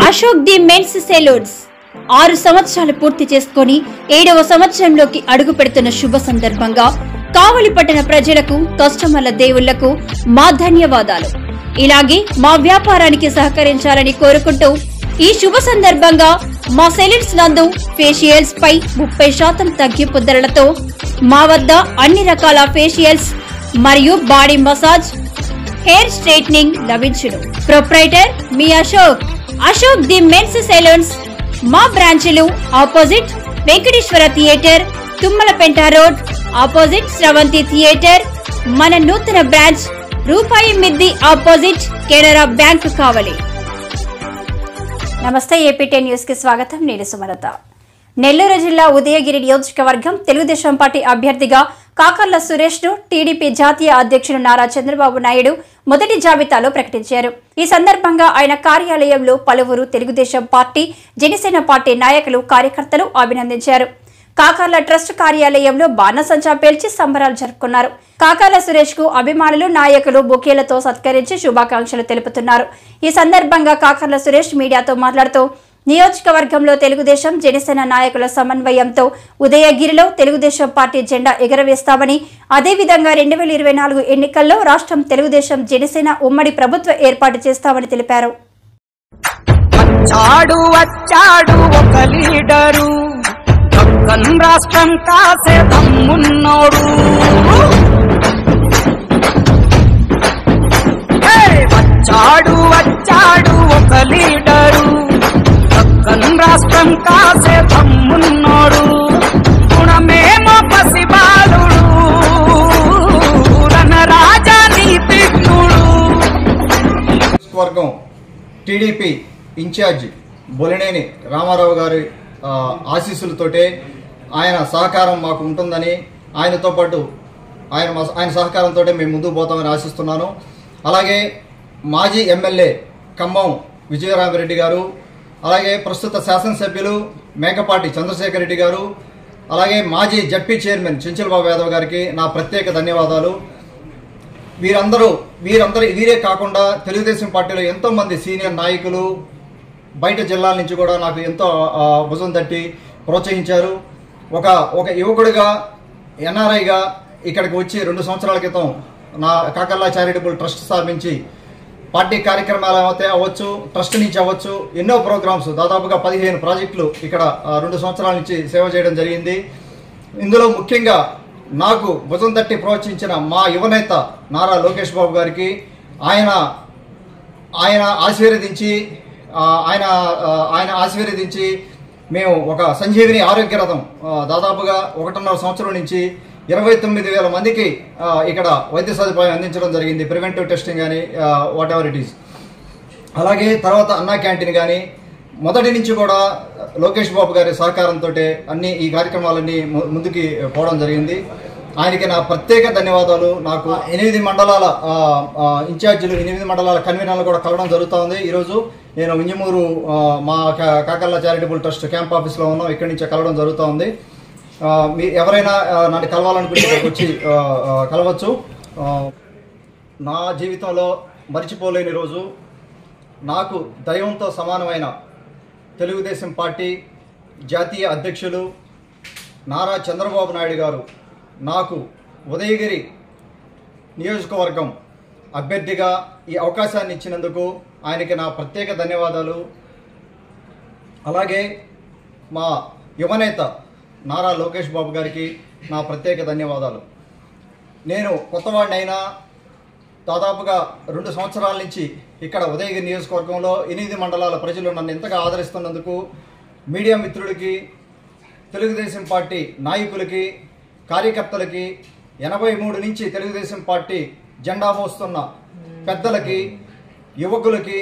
Ashok the men's salons 6 సంవత్సరాలు పూర్తి చేసుకుని 7వ సంవత్సరంలోకి అడుగు పెడుతున్న శుభ సందర్భంగా కావలి పట్టణ ప్రజలకు కస్టమర్ల దేవుళ్లకు మా ధన్యవాదాలు. ఇలాగే మా వ్యాపారానికి సహకరించాలని కోరుకుంటూ ఈ శుభ సందర్భంగా మా సెలూన్స్ నందు ఫేషియల్స్ పై 30% తగ్గింపు ధరలతో మా వద్ద అన్ని రకాల ఫేషియల్స్ మరియు బాడీ మసాజ్, హెయిర్ స్ట్రైట్నింగ్ లభించును. ప్రొప్రైటర్ మీ అశోక్ ది మెన్స్ సెలూన్స్. మా బ్రాంచ్లు opposite Venkateswara theatre, Tummalapenta road, opposite Sravanthi theatre. మన నూతన బ్రాంచ్ రూపాయి మిద్ది ఆపోజిట్ కెనరా బ్యాంక్ కావలి. నమస్తే, ఏపీ10 న్యూస్ కి స్వాగతం. నేను సుమలత. నెల్లూరు జిల్లా ఉదయగిరి నియోజకవర్గం తెలుగుదేశం పార్టీ అభ్యర్థిగా కాకర్ల సురేష్ ను టీడీపీ జాతీయ అధ్యక్షుడు నారా చంద్రబాబు నాయుడు మొదటి జాబితాలో ప్రకటించారు. ఈ సందర్భంగా ఆయన కార్యాలయంలో పలువురు తెలుగుదేశం పార్టీ, జనసేన పార్టీ నాయకులు, కార్యకర్తలు అభినందించారు. కాకర్ల ట్రస్ట్ కార్యాలయంలో బాణసంచా పేల్చి సంబరాలు జరుపుకున్నారు. కాకర్ల సురేష్ కు అభిమానులు, నాయకులు బొకేలతో సత్కరించి శుభాకాంక్షలు తెలుపుతున్నారు. ఈ సందర్భంగా కాకర్ల సురేష్ మీడియాతో మాట్లాడుతూ నియోజకవర్గంలో తెలుగుదేశం, జనసేన నాయకుల సమన్వయంతో ఉదయగిరిలో తెలుగుదేశం పార్టీ జెండా ఎగరవేస్తామని, అదేవిధంగా 2024 ఎన్నికల్లో రాష్ట్రం తెలుగుదేశం, జనసేన ఉమ్మడి ప్రభుత్వ ఏర్పాటు చేస్తామని తెలిపారు. రాష్ట్రం కాసే దమ్మున్నోడు, వచ్చాడు ఒక లీడరు, రాష్ట్రం కాసే దమ్మున్నోడు, గుణమేమో పసిబాలుడు, రణరాజా నీతిజ్ఞుడు. వర్గం టీడీపీ ఇన్ఛార్జ్ బొలినేని రామారావు గారి ఆశీస్సులతోటే ఆయన సహకారం మాకు ఉంటుందని, ఆయనతో పాటు ఆయన సహకారంతో మేము ముందుకు పోతామని ఆశిస్తున్నాను. అలాగే మాజీ ఎమ్మెల్యే ఖమ్మం విజయరామరెడ్డి గారు, అలాగే ప్రస్తుత శాసనసభ్యులు మేకపాటి చంద్రశేఖర్ రెడ్డి గారు, అలాగే మాజీ జడ్పీ చైర్మన్ చెంచలబాబు యాదవ్ గారికి నా ప్రత్యేక ధన్యవాదాలు. వీరే కాకుండా తెలుగుదేశం పార్టీలో ఎంతో మంది సీనియర్ నాయకులు బయట జిల్లాల నుంచి కూడా నాకు ఎంతో భుజం తట్టి ప్రోత్సహించారు. ఒక యువకుడిగా, ఎన్ఆర్ఐగా ఇక్కడికి వచ్చి 2 సంవత్సరాల క్రితం నా కాకర్ల చారిటబుల్ ట్రస్ట్ స్థాపించి పార్టీ కార్యక్రమాలు అవ్వచ్చు, ట్రస్ట్ నుంచి అవ్వచ్చు, ఎన్నో ప్రోగ్రామ్స్, దాదాపుగా 15 ప్రాజెక్టులు ఇక్కడ 2 సంవత్సరాల నుంచి సేవ చేయడం జరిగింది. ఇందులో ముఖ్యంగా నాకు భుజం తట్టి ప్రోత్సహించిన మా యువనేత నారా లోకేష్ బాబు గారికి ఆయన ఆశీర్వదించి మేము ఒక సంజీవిని ఆరోగ్య రథం దాదాపుగా 1.5 సంవత్సరం నుంచి 29,000 మందికి ఇక్కడ వైద్య సదుపాయం అందించడం జరిగింది. ప్రివెంటివ్ టెస్టింగ్ కానీ వాట్ ఎవర్ ఇట్ ఈస్. అలాగే తర్వాత అన్నా క్యాంటీన్ కానీ మొదటి నుంచి కూడా లోకేష్ బాబు గారి సహకారంతో ఈ కార్యక్రమాలన్నీ ముందుకి పోవడం జరిగింది. ఆయనకి నా ప్రత్యేక ధన్యవాదాలు. నాకు 8 మండలాల ఇన్ఛార్జీలు, 8 మండలాల కన్వీనర్లు కూడా కలవడం జరుగుతుంది. ఈరోజు నేను వింజమూరు మా కాకర్ల చారిటబుల్ ట్రస్ట్ క్యాంప్ ఆఫీస్లో ఉన్నాం, ఇక్కడి నుంచి కలవడం జరుగుతుంది. ఎవరైనా నన్ను కలవాలనుకుంటే వచ్చి కలవచ్చు. నా జీవితంలో మర్చిపోలేని రోజు, నాకు దైవంతో సమానమైన తెలుగుదేశం పార్టీ జాతీయ అధ్యక్షులు నారా చంద్రబాబు నాయుడు గారు నాకు ఉదయగిరి నియోజకవర్గం అభ్యర్థిగా ఈ అవకాశాన్ని ఇచ్చినందుకు ఆయనకి నా ప్రత్యేక ధన్యవాదాలు. అలాగే మా యువనేత నారా లోకేష్ బాబు గారికి నా ప్రత్యేక ధన్యవాదాలు. నేను కొత్తవాడినైనా దాదాపుగా 2 సంవత్సరాల నుంచి ఇక్కడ ఉదయగిరి నియోజకవర్గంలో 8 మండలాల ప్రజలు నన్ను ఎంతగా ఆదరిస్తున్నందుకు మీడియా మిత్రులకి, తెలుగుదేశం పార్టీ నాయకులకి, కార్యకర్తలకి, 83 నుంచి తెలుగుదేశం పార్టీ జెండా మోస్తున్న పెద్దలకి, యువకులకి,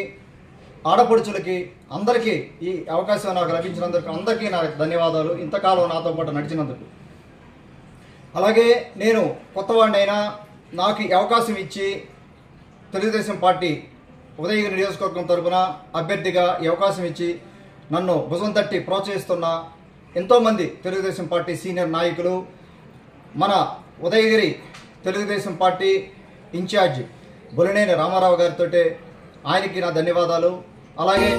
ఆడపడుచులకి అందరికీ ఈ అవకాశం నాకు లభించినందుకు అందరికీ నా ధన్యవాదాలు, ఇంతకాలం నాతో పాటు నడిచినందుకు. అలాగే నేను కొత్తవాడినైనా నాకు ఈ అవకాశం ఇచ్చి తెలుగుదేశం పార్టీ ఉదయగిరి నియోజకవర్గం తరఫున అభ్యర్థిగా ఈ అవకాశం ఇచ్చి నన్ను భుజం తట్టి ప్రోత్సహిస్తున్న ఎంతోమంది తెలుగుదేశం పార్టీ సీనియర్ నాయకులు, మన ఉదయగిరి తెలుగుదేశం పార్టీ ఇన్ఛార్జ్ బొలినేని రామారావు గారితో ఆయనకి నా ధన్యవాదాలు. అలాగే